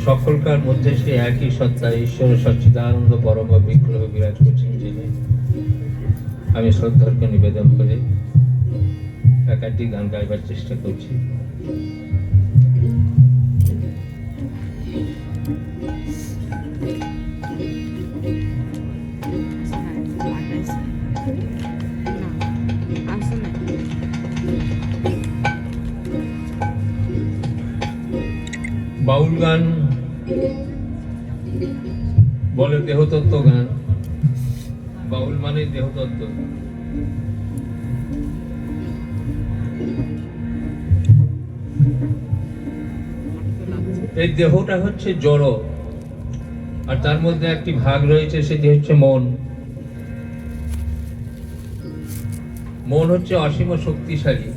সকলকার মধ্যে সেই একই সত্তা ঈশ্বর সচ্চিদানন্দ পরম বিগ্রহ বিরাজ করছেন, যিনি আমি শ্রদ্ধার্ঘ্য নিবেদন করে একাধিক গান গাইবার চেষ্টা করছি। বাউল গান বলে দেহতত্ত্ব গান, বাউল মানে দেহতত্ত্ব। এই দেহটা হচ্ছে জড়, আর তার মধ্যে একটি ভাগ রয়েছে, সেটি হচ্ছে মন। মন হচ্ছে অসীম শক্তিশালী,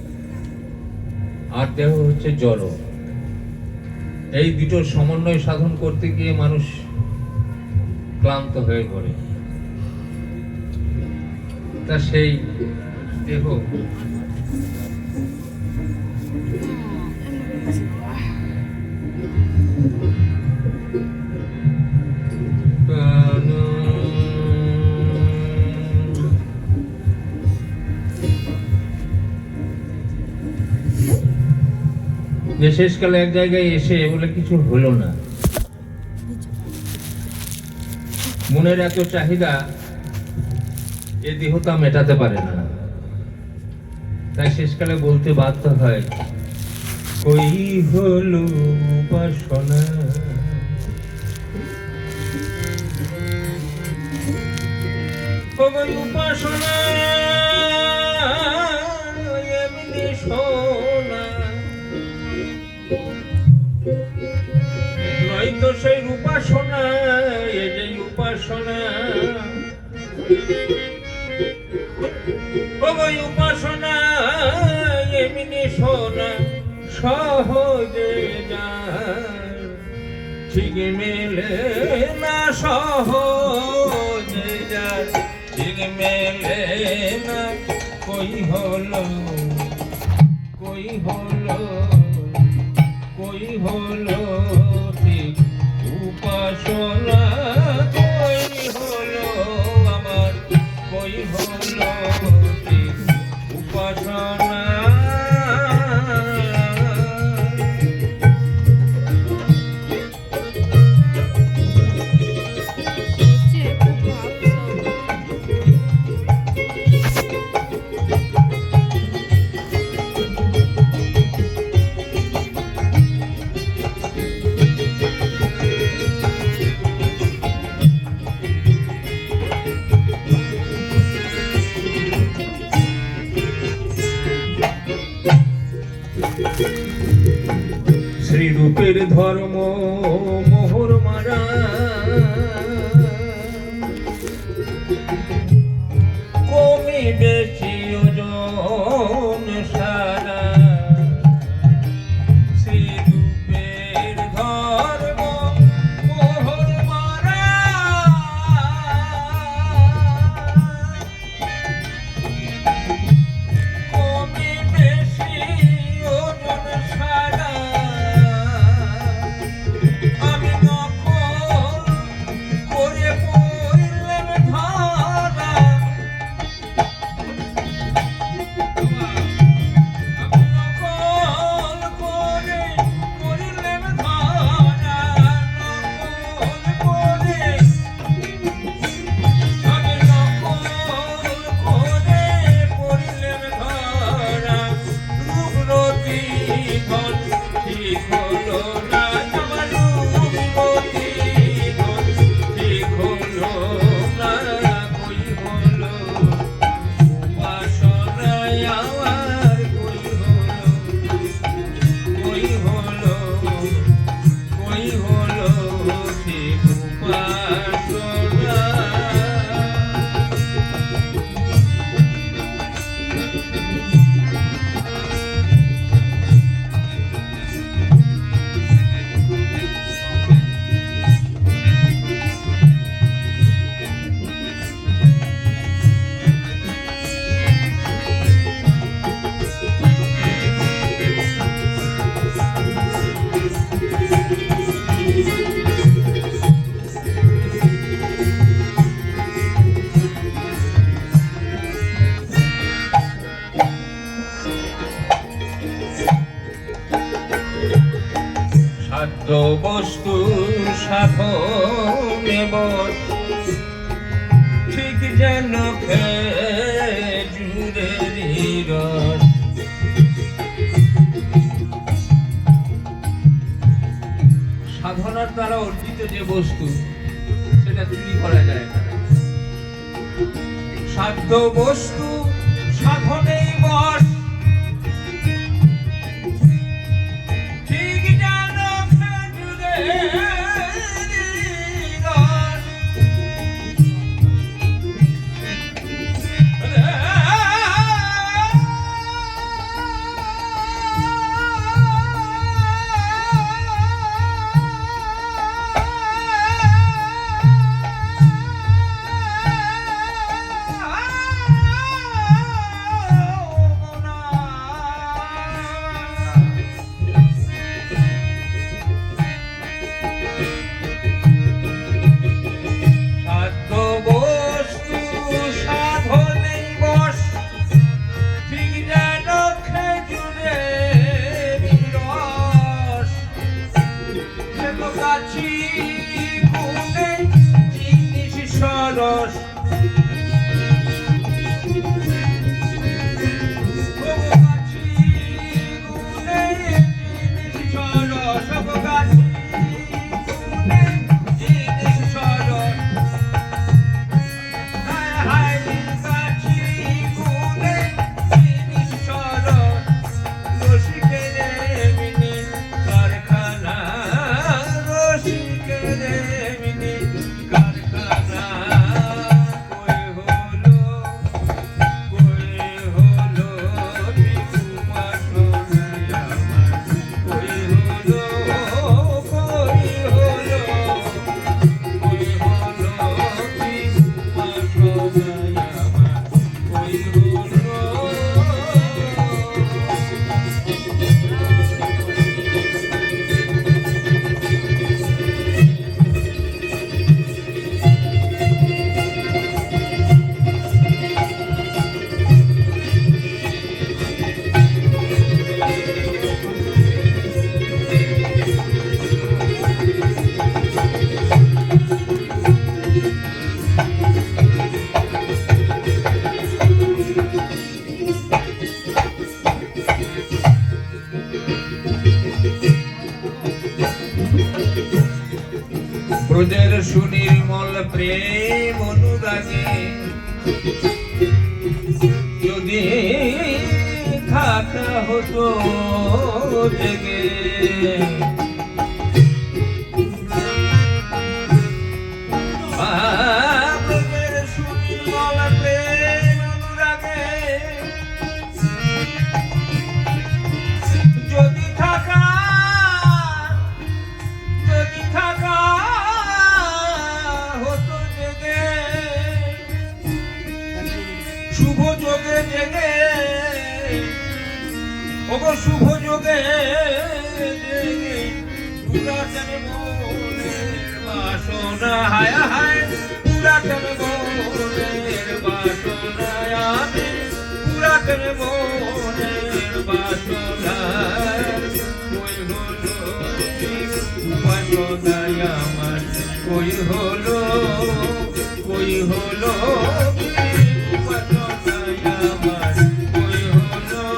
আর দেহ হচ্ছে জড়। এই দুটোর সমন্বয় সাধন করতে গিয়ে মানুষ ক্লান্ত হয়ে পড়ে। তা সেই দেহ শেষকালে এক জায়গায় এসে বলে কিছু হলো না, মনের এত চাহিদা এ দেহতা মেটাতে পারে না, তাই শেষকালে বলতে বাধ্য হয়, কই হলো উপাসনা, কই উপাসনা এমনি সোনা, নয়তো সেই উপাসনা, এ যে উপাসনা, ওই উপাসনা এমনি সোনা সহজে যায়, ঠিক মেলে না সহজে যায়, ঠিক মেলে না, কই হলো, কই হলো, কই হলো ঠিক উপাসনা, কই হলো আমার, কই হলো ঠিক উপাসনা। শ্রীরূপের ধর্ম মোহর মারা, কমি বেশি ওজন সারা, শ্রীরূপের ধর্ম মোহর মারা, কমি বেশি ওজন সারা, সাধ্য বস্তু সাধনে বস, ঠিক যেন খেজুরেরই রস। সাধনার দ্বারা অর্জিত যে বস্তু সেটা চুরি করা যায় না। সাধ্য বস্তু সাধনেই বস, ঠিক যেন খেজুরেরই রস। ব্রজের সুনির্মল প্রেম অনুরাগে যদি থাকা হতো জেগে, ব্রজের সুনির্মল প্রেম অনুরাগে যদি থাকা হতো জেগে, শুভ যোগে জেগে, ওগো শুভ যোগে জেগে পুরাতনে মনের বাসনা, হায় হায় পুরাতনে মনের বাসনা, আমি পুরাতনে মনের বাসনা, ওই হলো উপাসনায় আমার, ওই হলো উপাসনায় আমার, ওই হলো।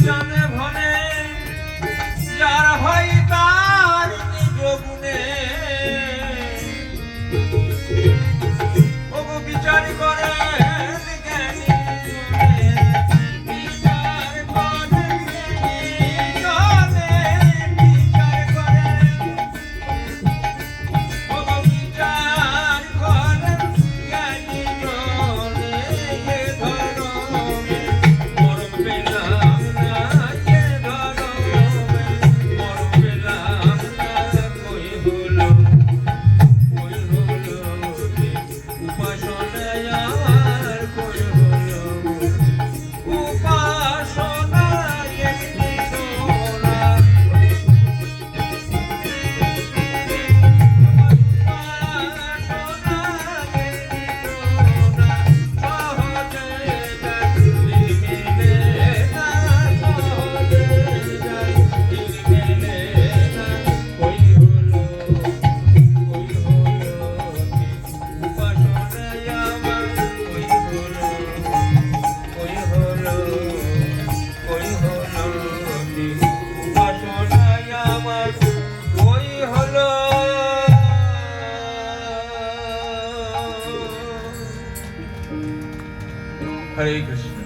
জানে ভনে যার হয় তার নিজ গুণে ওগো বিচার করে হরে কৃষ্ণ।